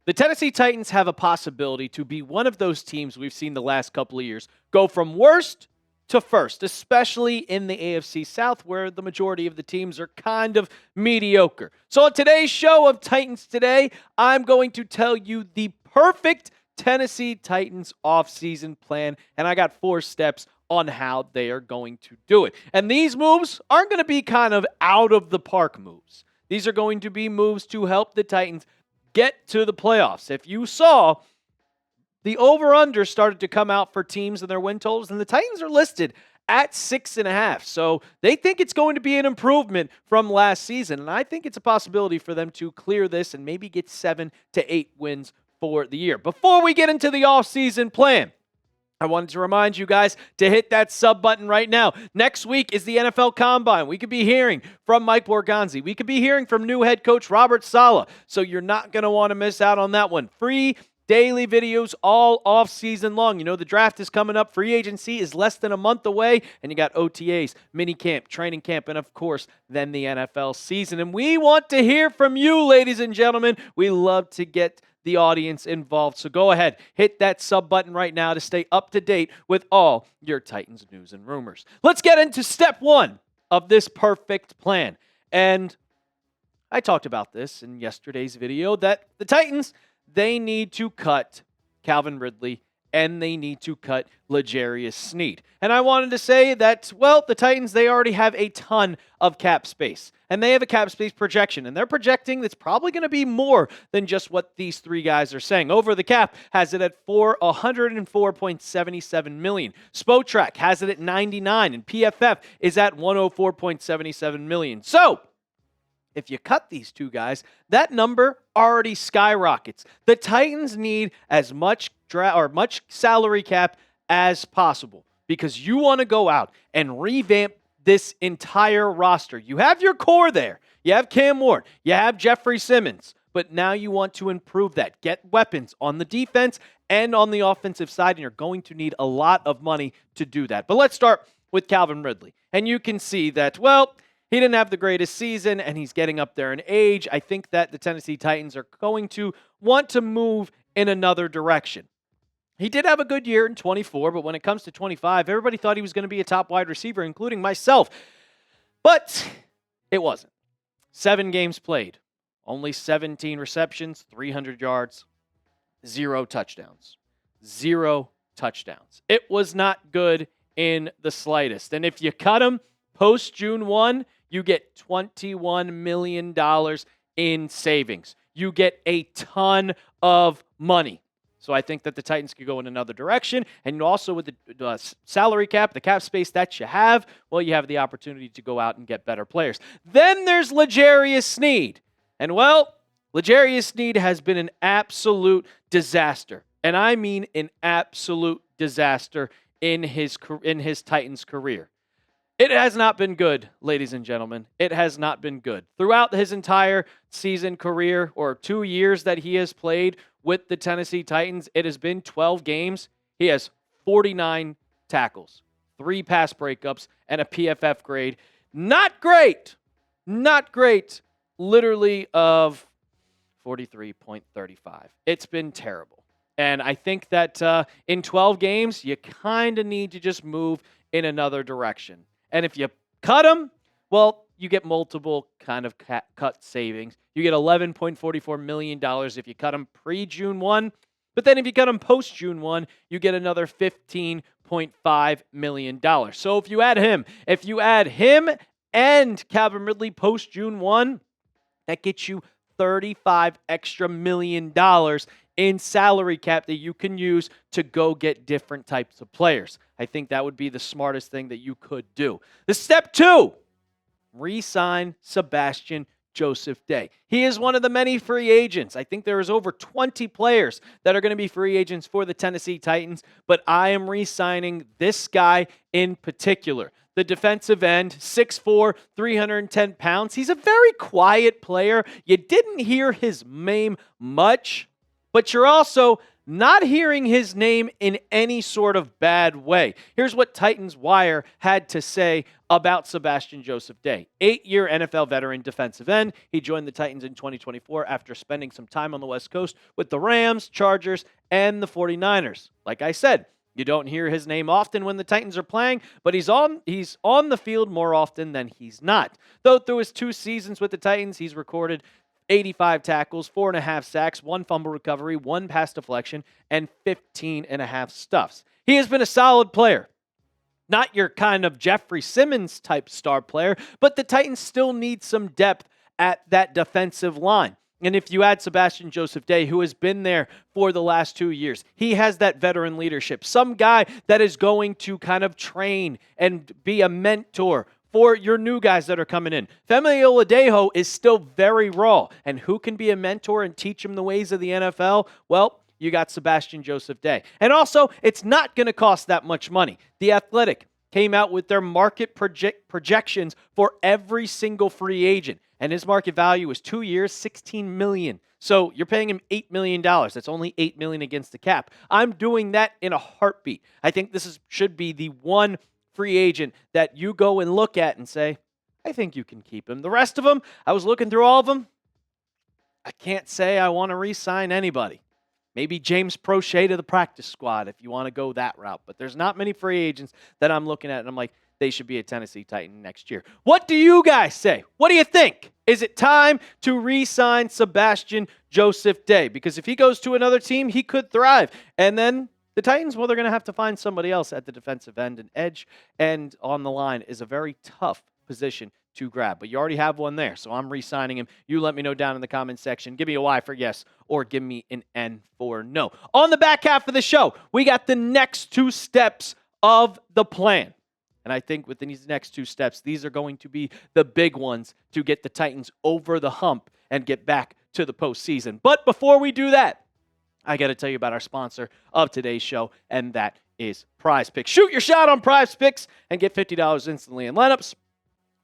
The Tennessee Titans have a possibility to be one of those teams we've seen the last couple of years go from worst to first, especially in the AFC South, where the majority of the teams are kind of mediocre. So on today's show of Titans Today, I'm going to tell you the perfect Tennessee Titans offseason plan, and I got 4 steps on how they are going to do it. And these moves aren't going to be kind of out of the park moves. These are going to be moves to help the Titans get to the playoffs. If you saw, the over-under started to come out for teams and their win totals, and the Titans are listed at 6.5. So they think it's going to be an improvement from last season, and I think it's a possibility for them to clear this and maybe get 7 to 8 wins for the year. Before we get into the offseason plan, I wanted to remind you guys to hit that sub button right now. Next week is the NFL Combine. We could be hearing from Mike Borgonzi. We could be hearing from new head coach Robert Saleh. So you're not going to want to miss out on that one. Free daily videos all off season long. You know, the draft is coming up. Free agency is less than a month away. And you got OTAs, mini camp, training camp, and of course, then the NFL season. And we want to hear from you, ladies and gentlemen. We love to get the audience involved. So go ahead, hit that sub button right now to stay up to date with all your Titans news and rumors. Let's get into step 1 of this perfect plan. And I talked about this in yesterday's video that the Titans, they need to cut Calvin Ridley and they need to cut L'Jarius Sneed. And I wanted to say that, well, the Titans, they already have a ton of cap space. And they have a cap space projection. And they're projecting that's probably going to be more than just what these 3 guys are saying. Over the Cap has it at $104.77 million. Spotrac has it at 99. And PFF is at $104.77 million. So, if you cut these 2 guys, that number already skyrockets. The Titans need as much much salary cap as possible because you want to go out and revamp this entire roster. You have your core there. You have Cam Ward. You have Jeffrey Simmons. But now you want to improve that. Get weapons on the defense and on the offensive side, and you're going to need a lot of money to do that. But let's start with Calvin Ridley. And you can see that, well, he didn't have the greatest season, and he's getting up there in age. I think that the Tennessee Titans are going to want to move in another direction. He did have a good year in 24, but when it comes to 25, everybody thought he was going to be a top wide receiver, including myself. But it wasn't. 7 games played, only 17 receptions, 300 yards, 0 touchdowns. 0 touchdowns. It was not good in the slightest. And if you cut him post June 1, you get $21 million in savings. You get a ton of money. So I think that the Titans could go in another direction. And also with the salary cap, the cap space that you have, well, you have the opportunity to go out and get better players. Then there's L'Jarius Sneed. And, well, L'Jarius Sneed has been an absolute disaster. And I mean an absolute disaster in his Titans career. It has not been good, ladies and gentlemen. It has not been good. Throughout his entire season career, or 2 years that he has played with the Tennessee Titans, it has been 12 games. He has 49 tackles, 3 pass breakups, and a PFF grade. Not great. Not great. Literally of 43.35. It's been terrible. And I think that in 12 games, you kind of need to just move in another direction. And if you cut him, well, you get multiple kind of cut savings. You get $11.44 million if you cut him pre-June 1. But then if you cut him post-June 1, you get another $15.5 million. So if you add him and Calvin Ridley post-June 1, that gets you $35 extra million in salary cap that you can use to go get different types of players. I think that would be the smartest thing that you could do. The step 2, re-sign Sebastian Joseph-Day. He is one of the many free agents. I think there is over 20 players that are going to be free agents for the Tennessee Titans, but I am re-signing this guy in particular. The defensive end, 6'4", 310 pounds. He's a very quiet player. You didn't hear his name much, but you're also not hearing his name in any sort of bad way. Here's what Titans Wire had to say about Sebastian Joseph-Day. 8-year NFL veteran defensive end. He joined the Titans in 2024 after spending some time on the West Coast with the Rams, Chargers, and the 49ers. Like I said, you don't hear his name often when the Titans are playing, but he's on the field more often than he's not. Though through his 2 seasons with the Titans, he's recorded 85 tackles, 4.5 sacks, 1 fumble recovery, 1 pass deflection, and 15.5 stuffs. He has been a solid player. Not your kind of Jeffrey Simmons type star player, but the Titans still need some depth at that defensive line. And if you add Sebastian Joseph-Day, who has been there for the last 2 years, he has that veteran leadership. Some guy that is going to kind of train and be a mentor for your new guys that are coming in. Femi Oladejo is still very raw. And who can be a mentor and teach him the ways of the NFL? Well, you got Sebastian Joseph-Day. And also, it's not going to cost that much money. The Athletic came out with their market projections for every single free agent. And his market value is 2 years, $16 million. So you're paying him $8 million. That's only $8 million against the cap. I'm doing that in a heartbeat. I think this should be the one free agent that you go and look at and say, I think you can keep him. The rest of them, I was looking through all of them. I can't say I want to re-sign anybody. Maybe James Prochet to the practice squad if you want to go that route. But there's not many free agents that I'm looking at and I'm like, they should be a Tennessee Titan next year. What do you guys say? What do you think? Is it time to re-sign Sebastian Joseph-Day? Because if he goes to another team, he could thrive. And then the Titans, well, they're going to have to find somebody else at the defensive end. And edge and on the line is a very tough position to grab. But you already have one there, so I'm re-signing him. You let me know down in the comment section. Give me a Y for yes or give me an N for no. On the back half of the show, we got the next 2 steps of the plan. And I think with these next 2 steps, these are going to be the big ones to get the Titans over the hump and get back to the postseason. But before we do that, I got to tell you about our sponsor of today's show, and that is Prize Picks. Shoot your shot on Prize Picks and get $50 instantly in lineups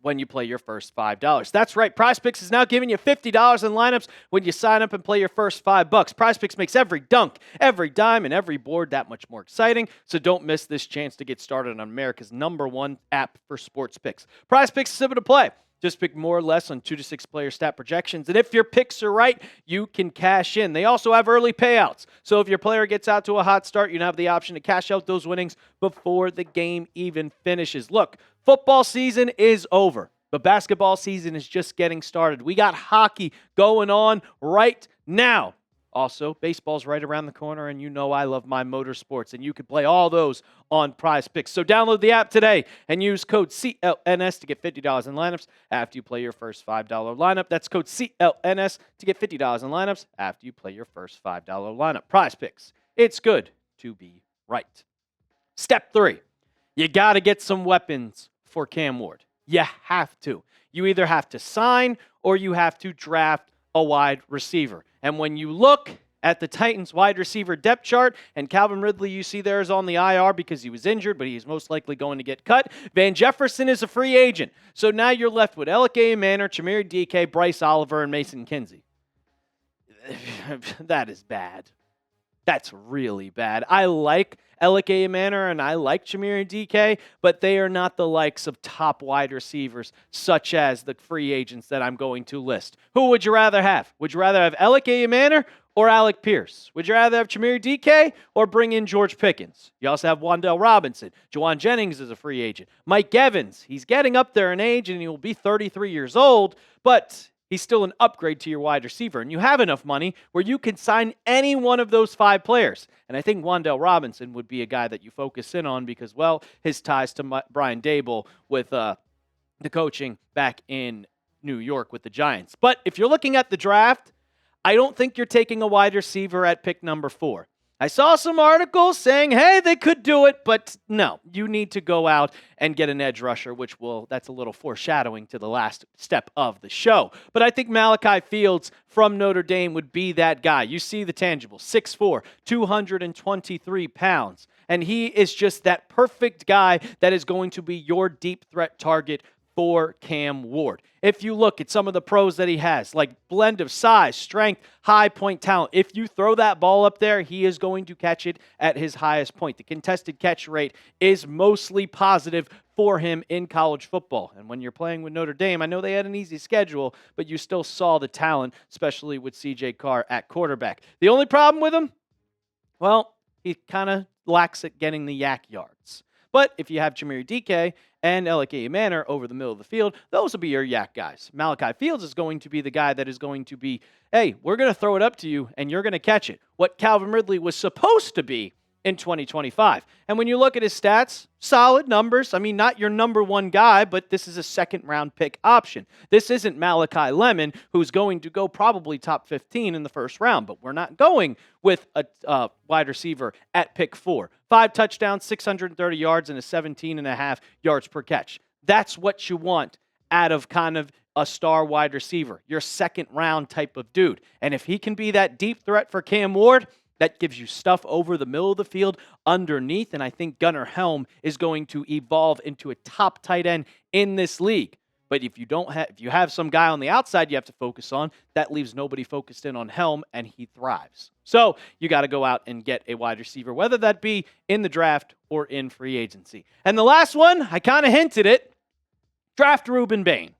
when you play your first $5. That's right. Prize Picks is now giving you $50 in lineups when you sign up and play your first $5. Prize Picks makes every dunk, every dime, and every board that much more exciting. So don't miss this chance to get started on America's #1 app for sports picks. Prize Picks is simple to play. Just pick more or less on 2 to 6 player stat projections. And if your picks are right, you can cash in. They also have early payouts. So if your player gets out to a hot start, you have the option to cash out those winnings before the game even finishes. Look, football season is over. But basketball season is just getting started. We got hockey going on right now. Also, baseball's right around the corner, and you know I love my motorsports, and you can play all those on Prize Picks. So download the app today and use code CLNS to get $50 in lineups after you play your first $5 lineup. That's code CLNS to get $50 in lineups after you play your first $5 lineup. Prize Picks. It's good to be right. Step 3. You got to get some weapons for Cam Ward. You have to. You either have to sign or you have to draft a wide receiver. And when you look at the Titans wide receiver depth chart, and Calvin Ridley you see there is on the IR because he was injured, but he's most likely going to get cut. Van Jefferson is a free agent. So now you're left with Alec Pierce, Chimere DK, Bryce Oliver, and Mason Kinsey. That is bad. That's really bad. I like Alec Manor and I like Chimere DK, but they are not the likes of top wide receivers such as the free agents that I'm going to list. Who would you rather have? Would you rather have Alec Manor or Alec Pierce? Would you rather have Chimere DK or bring in George Pickens? You also have Wan'Dale Robinson. Jauan Jennings is a free agent. Mike Evans, he's getting up there in age and he will be 33 years old, but he's still an upgrade to your wide receiver. And you have enough money where you can sign any one of those 5 players. And I think Wan'Dale Robinson would be a guy that you focus in on because, well, his ties to Brian Daboll with the coaching back in New York with the Giants. But if you're looking at the draft, I don't think you're taking a wide receiver at pick number 4. I saw some articles saying, hey, they could do it, but no, you need to go out and get an edge rusher, that's a little foreshadowing to the last step of the show. But I think Malachi Fields from Notre Dame would be that guy. You see the tangible, 6'4", 223 pounds. And he is just that perfect guy that is going to be your deep threat target for Cam Ward. If you look at some of the pros that he has, like blend of size, strength, high point talent, if you throw that ball up there, he is going to catch it at his highest point. The contested catch rate is mostly positive for him in college football. And when you're playing with Notre Dame, I know they had an easy schedule, but you still saw the talent, especially with CJ Carr at quarterback. The only problem with him, well, he kind of lacks at getting the yak yards. But if you have Jameer DK and Alec Pierce over the middle of the field, those will be your yak guys. Malachi Fields is going to be the guy that is going to be, hey, we're going to throw it up to you, and you're going to catch it. What Calvin Ridley was supposed to be in 2025. And when you look at his stats, solid numbers. I mean, not your number one guy, but this is a second-round pick option. This isn't Malachi Lemon, who's going to go probably top 15 in the first round, but we're not going with a wide receiver at pick 4. 5 touchdowns, 630 yards, and a 17.5 yards per catch. That's what you want out of kind of a star wide receiver, your second-round type of dude. And if he can be that deep threat for Cam Ward, that gives you stuff over the middle of the field underneath, and I think Gunnar Helm is going to evolve into a top tight end in this league. But if you have some guy on the outside you have to focus on, that leaves nobody focused in on Helm, and he thrives. So you got to go out and get a wide receiver, whether that be in the draft or in free agency. And the last one, I kind of hinted it, draft Rueben Bain.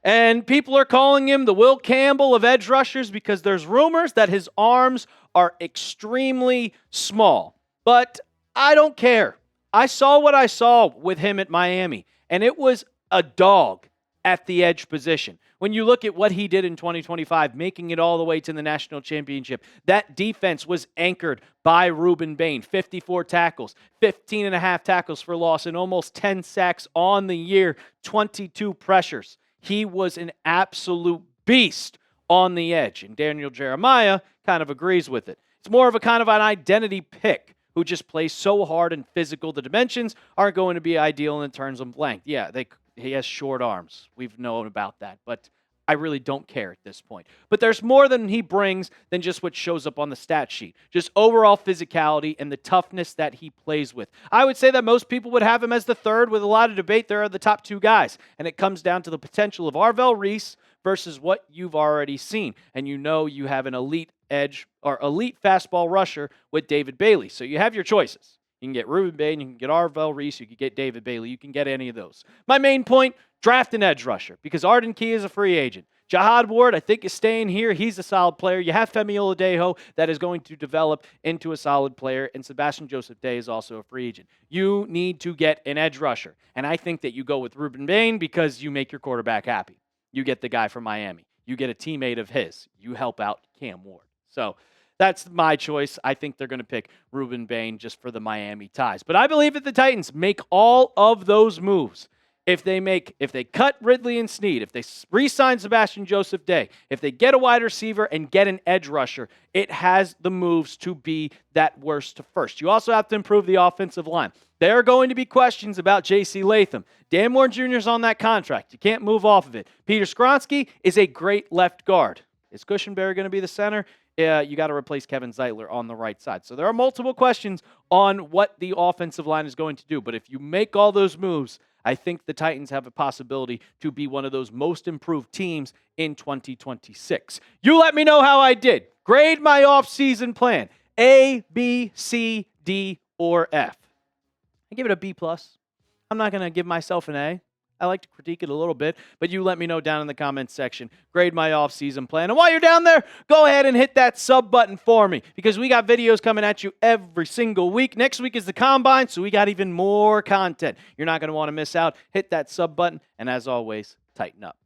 And people are calling him the Will Campbell of edge rushers because there's rumors that his arms are extremely small. But I don't care. I saw what I saw with him at Miami, and it was a dog at the edge position. When you look at what he did in 2025, making it all the way to the national championship, that defense was anchored by Rueben Bain. 54 tackles, 15.5 tackles for loss, and almost 10 sacks on the year, 22 pressures. He was an absolute beast on the edge, and Daniel Jeremiah kind of agrees with it. It's more of a kind of an identity pick who just plays so hard and physical. The dimensions aren't going to be ideal in terms of length. Yeah, he has short arms. We've known about that, but I really don't care at this point. But there's more than he brings than just what shows up on the stat sheet. Just overall physicality and the toughness that he plays with. I would say that most people would have him as the third. With a lot of debate, there are the top 2 guys. And it comes down to the potential of Arvell Reese versus what you've already seen. And you know you have an elite edge or elite fastball rusher with David Bailey. So you have your choices. You can get Rueben Bain, you can get Arvell Reese, you can get David Bailey, you can get any of those. My main point, draft an edge rusher because Arden Key is a free agent. Jihad Ward, I think, is staying here. He's a solid player. You have Femi Oladejo that is going to develop into a solid player, and Sebastian Joseph-Day is also a free agent. You need to get an edge rusher, and I think that you go with Rueben Bain because you make your quarterback happy. You get the guy from Miami. You get a teammate of his. You help out Cam Ward. So that's my choice. I think they're going to pick Rueben Bain just for the Miami ties. But I believe that the Titans make all of those moves. If they cut Ridley and Sneed, if they re-sign Sebastian Joseph-Day, if they get a wide receiver and get an edge rusher, it has the moves to be that worst to first. You also have to improve the offensive line. There are going to be questions about J.C. Latham. Dan Moore Jr. is on that contract. You can't move off of it. Peter Skronsky is a great left guard. Is Cushenberry going to be the center? You got to replace Kevin Zeitler on the right side. So there are multiple questions on what the offensive line is going to do. But if you make all those moves, I think the Titans have a possibility to be one of those most improved teams in 2026. You let me know how I did. Grade my offseason plan. A, B, C, D, or F. I give it a B+. I'm not going to give myself an A. I like to critique it a little bit, but you let me know down in the comments section. Grade my off-season plan. And while you're down there, go ahead and hit that sub button for me because we got videos coming at you every single week. Next week is the Combine, so we got even more content. You're not going to want to miss out. Hit that sub button, and as always, tighten up.